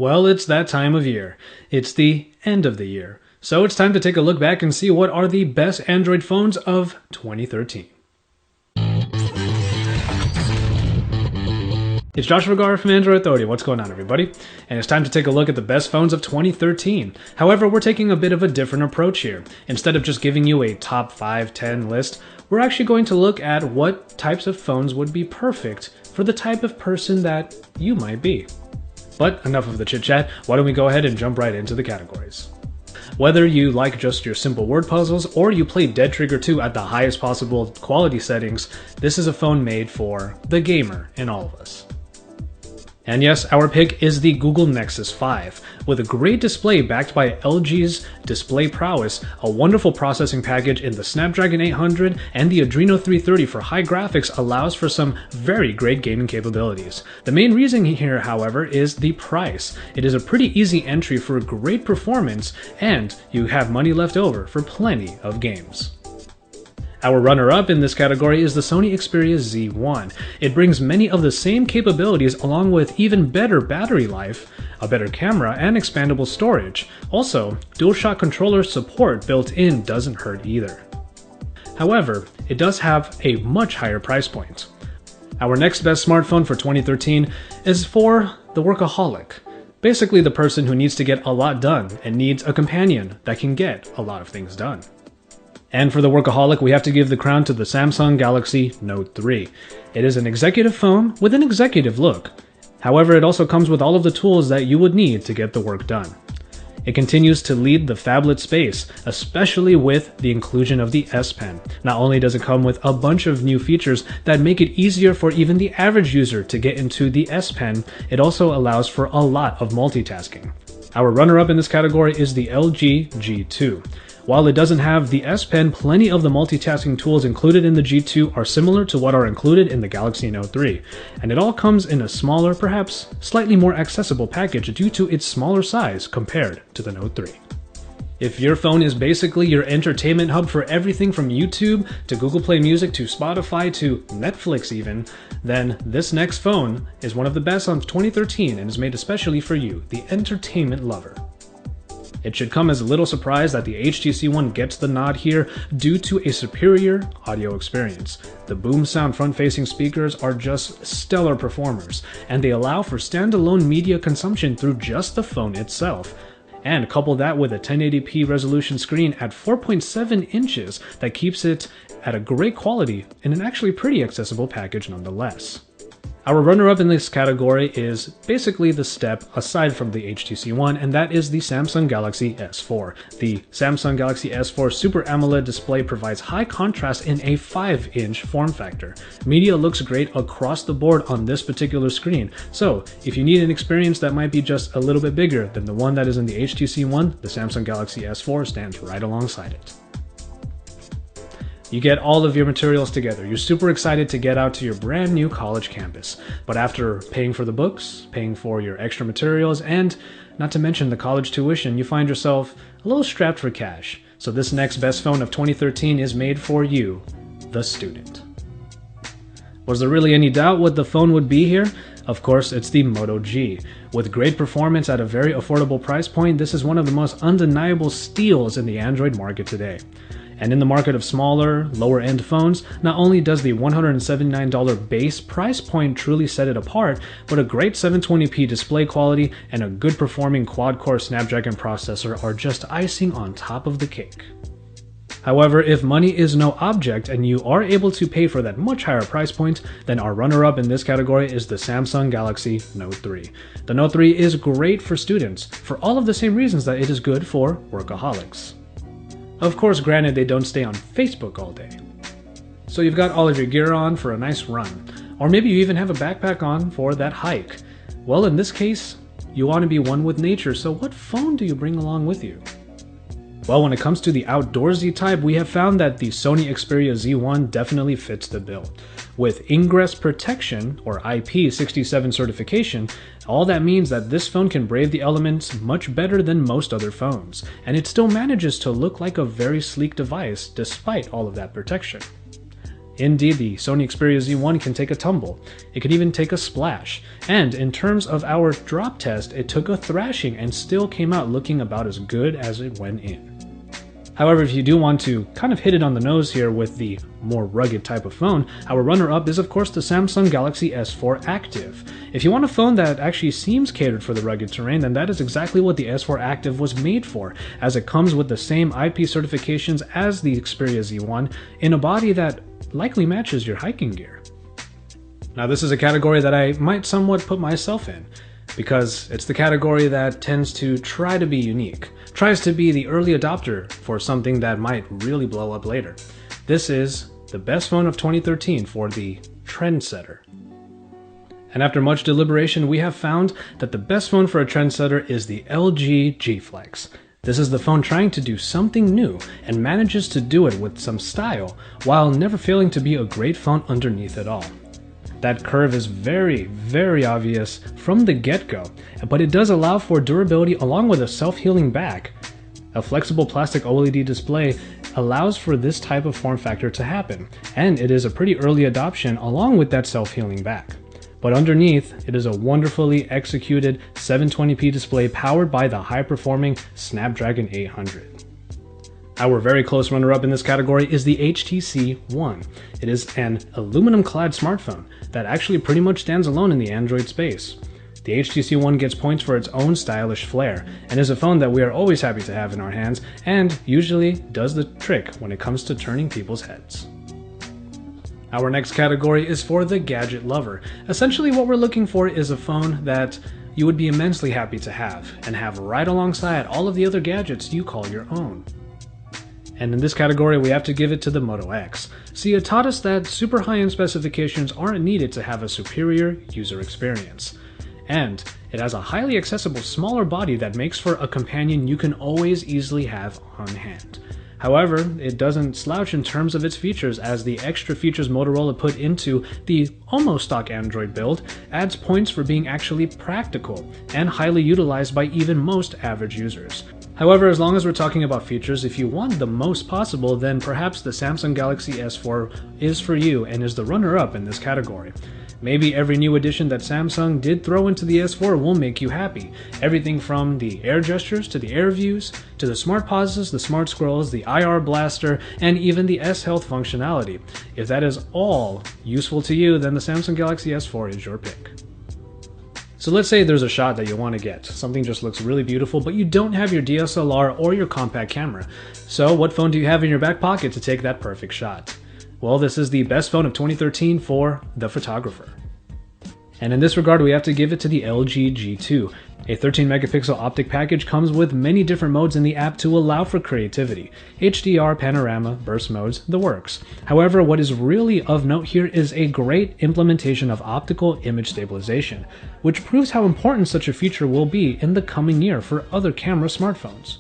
Well, it's that time of year. It's the end of the year. So it's time to take a look back and see what are the best Android phones of 2013. It's Joshua Vergara from Android Authority. What's going on, everybody? And it's time to take a look at the best phones of 2013. However, we're taking a bit of a different approach here. Instead of just giving you a top 5, 10 list, we're actually going to look at what types of phones would be perfect for the type of person that you might be. But enough of the chit-chat, why don't we go ahead and jump right into the categories. Whether you like just your simple word puzzles or you play Dead Trigger 2 at the highest possible quality settings, this is a phone made for the gamer in all of us. And yes, our pick is the Google Nexus 5. With a great display backed by LG's display prowess, a wonderful processing package in the Snapdragon 800 and the Adreno 330 for high graphics allows for some very great gaming capabilities. The main reason here, however, is the price. It is a pretty easy entry for great performance, and you have money left over for plenty of games. Our runner-up in this category is the Sony Xperia Z1. It brings many of the same capabilities along with even better battery life, a better camera, and expandable storage. Also, DualShock controller support built in doesn't hurt either. However, it does have a much higher price point. Our next best smartphone for 2013 is for the workaholic. Basically the person who needs to get a lot done and needs a companion that can get a lot of things done. And for the workaholic, we have to give the crown to the Samsung Galaxy Note 3. It is an executive phone with an executive look. However, it also comes with all of the tools that you would need to get the work done. It continues to lead the phablet space, especially with the inclusion of the S Pen. Not only does it come with a bunch of new features that make it easier for even the average user to get into the S Pen, it also allows for a lot of multitasking. Our runner-up in this category is the LG G2. While it doesn't have the S Pen, plenty of the multitasking tools included in the G2 are similar to what are included in the Galaxy Note 3, and it all comes in a smaller, perhaps slightly more accessible package due to its smaller size compared to the Note 3. If your phone is basically your entertainment hub for everything from YouTube to Google Play Music to Spotify to Netflix even, then this next phone is one of the best on 2013 and is made especially for you, the entertainment lover. It should come as a little surprise that the HTC One gets the nod here due to a superior audio experience. The boom sound front-facing speakers are just stellar performers, and they allow for standalone media consumption through just the phone itself. And couple that with a 1080p resolution screen at 4.7 inches that keeps it at a great quality in an actually pretty accessible package nonetheless. Our runner-up in this category is basically the step aside from the HTC One, and that is the Samsung Galaxy S4. The Samsung Galaxy S4 Super AMOLED display provides high contrast in a 5-inch form factor. Media looks great across the board on this particular screen, so if you need an experience that might be just a little bit bigger than the one that is in the HTC One, the Samsung Galaxy S4 stands right alongside it. You get all of your materials together. You're super excited to get out to your brand new college campus. But after paying for the books, paying for your extra materials, and not to mention the college tuition, you find yourself a little strapped for cash. So this next best phone of 2013 is made for you, the student. Was there really any doubt what the phone would be here? Of course, it's the Moto G. With great performance at a very affordable price point, this is one of the most undeniable steals in the Android market today. And in the market of smaller, lower-end phones, not only does the $179 base price point truly set it apart, but a great 720p display quality and a good performing quad-core Snapdragon processor are just icing on top of the cake. However, if money is no object and you are able to pay for that much higher price point, then our runner-up in this category is the Samsung Galaxy Note 3. The Note 3 is great for students, for all of the same reasons that it is good for workaholics. Of course, granted, they don't stay on Facebook all day. So you've got all of your gear on for a nice run, or maybe you even have a backpack on for that hike. Well, in this case, you want to be one with nature, so what phone do you bring along with you? Well, when it comes to the outdoorsy type, we have found that the Sony Xperia Z1 definitely fits the bill. With Ingress Protection, or IP67 certification, all that means that this phone can brave the elements much better than most other phones, and it still manages to look like a very sleek device despite all of that protection. Indeed, the Sony Xperia Z1 can take a tumble. It can even take a splash. And in terms of our drop test, it took a thrashing and still came out looking about as good as it went in. However, if you do want to kind of hit it on the nose here with the more rugged type of phone, our runner-up is of course the Samsung Galaxy S4 Active. If you want a phone that actually seems catered for the rugged terrain, then that is exactly what the S4 Active was made for, as it comes with the same IP certifications as the Xperia Z1 in a body that likely matches your hiking gear. Now this is a category that I might somewhat put myself in, because it's the category that tends to try to be unique, tries to be the early adopter for something that might really blow up later. This is the best phone of 2013 for the trendsetter. And after much deliberation, we have found that the best phone for a trendsetter is the LG G Flex. This is the phone trying to do something new and manages to do it with some style while never failing to be a great phone underneath it all. That curve is very, very obvious from the get-go, but it does allow for durability along with a self-healing back. A flexible plastic OLED display allows for this type of form factor to happen, and it is a pretty early adoption along with that self-healing back. But underneath, it is a wonderfully executed 720p display powered by the high-performing Snapdragon 800. Our very close runner-up in this category is the HTC One. It is an aluminum-clad smartphone that actually pretty much stands alone in the Android space. The HTC One gets points for its own stylish flair, and is a phone that we are always happy to have in our hands, and usually does the trick when it comes to turning people's heads. Our next category is for the gadget lover. Essentially what we're looking for is a phone that you would be immensely happy to have, and have right alongside all of the other gadgets you call your own. And in this category, we have to give it to the Moto X. See, it taught us that super high-end specifications aren't needed to have a superior user experience. And it has a highly accessible smaller body that makes for a companion you can always easily have on hand. However, it doesn't slouch in terms of its features, as the extra features Motorola put into the almost stock Android build adds points for being actually practical and highly utilized by even most average users. However, as long as we're talking about features, if you want the most possible, then perhaps the Samsung Galaxy S4 is for you and is the runner-up in this category. Maybe every new addition that Samsung did throw into the S4 will make you happy. Everything from the air gestures to the air views, to the smart pauses, the smart scrolls, the IR blaster, and even the S-Health functionality. If that is all useful to you, then the Samsung Galaxy S4 is your pick. So let's say there's a shot that you want to get. Something just looks really beautiful, but you don't have your DSLR or your compact camera. So what phone do you have in your back pocket to take that perfect shot? Well, this is the best phone of 2013 for the photographer. And in this regard, we have to give it to the LG G2. A 13 megapixel optic package comes with many different modes in the app to allow for creativity. HDR, panorama, burst modes, the works. However, what is really of note here is a great implementation of optical image stabilization, which proves how important such a feature will be in the coming year for other camera smartphones.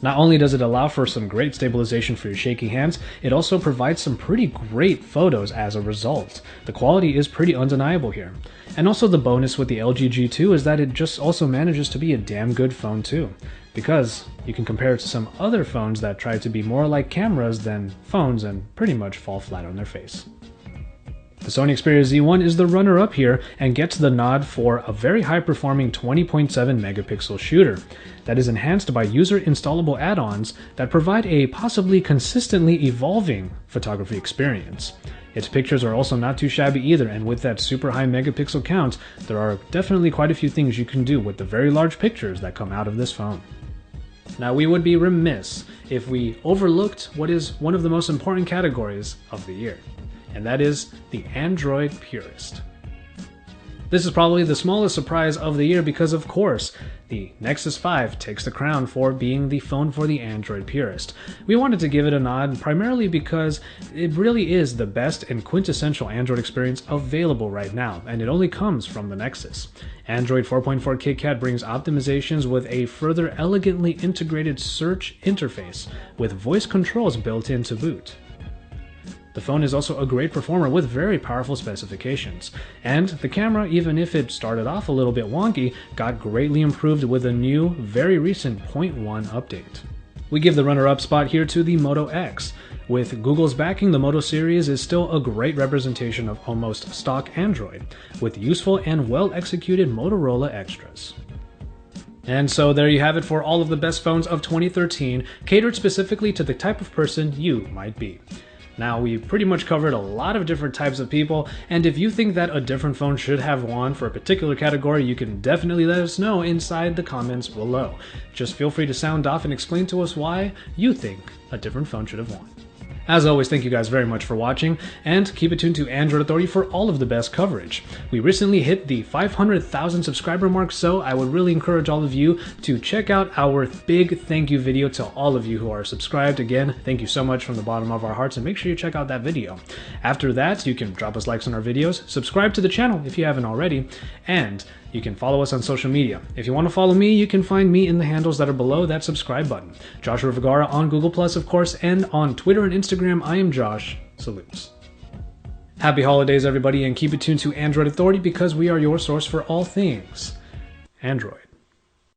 Not only does it allow for some great stabilization for your shaky hands, it also provides some pretty great photos as a result. The quality is pretty undeniable here. And also the bonus with the LG G2 is that it just also manages to be a damn good phone too, because you can compare it to some other phones that try to be more like cameras than phones and pretty much fall flat on their face. The Sony Xperia Z1 is the runner-up here and gets the nod for a very high-performing 20.7 megapixel shooter that is enhanced by user-installable add-ons that provide a possibly consistently evolving photography experience. Its pictures are also not too shabby either, and with that super high megapixel count, there are definitely quite a few things you can do with the very large pictures that come out of this phone. Now, we would be remiss if we overlooked what is one of the most important categories of the year, and that is the Android purist. This is probably the smallest surprise of the year because, of course, the Nexus 5 takes the crown for being the phone for the Android purist. We wanted to give it a nod primarily because it really is the best and quintessential Android experience available right now, and it only comes from the Nexus. Android 4.4 KitKat brings optimizations with a further elegantly integrated search interface with voice controls built in to boot. The phone is also a great performer with very powerful specifications, and the camera, even if it started off a little bit wonky, got greatly improved with a new, very recent 0.1 update. We give the runner-up spot here to the Moto X. With Google's backing, the Moto series is still a great representation of almost stock Android, with useful and well-executed Motorola extras. And so there you have it for all of the best phones of 2013, catered specifically to the type of person you might be. Now, we've pretty much covered a lot of different types of people, and if you think that a different phone should have won for a particular category, you can definitely let us know inside the comments below. Just feel free to sound off and explain to us why you think a different phone should have won. As always, thank you guys very much for watching, and keep it tuned to Android Authority for all of the best coverage. We recently hit the 500,000 subscriber mark, so I would really encourage all of you to check out our big thank you video to all of you who are subscribed. Again, thank you so much from the bottom of our hearts, and make sure you check out that video. After that, you can drop us likes on our videos, subscribe to the channel if you haven't already, and you can follow us on social media. If you want to follow me, you can find me in the handles that are below that subscribe button. Joshua Vergara on Google+, of course, and on Twitter and Instagram, I am Josh. Salutes. Happy holidays, everybody, and keep it tuned to Android Authority because we are your source for all things Android.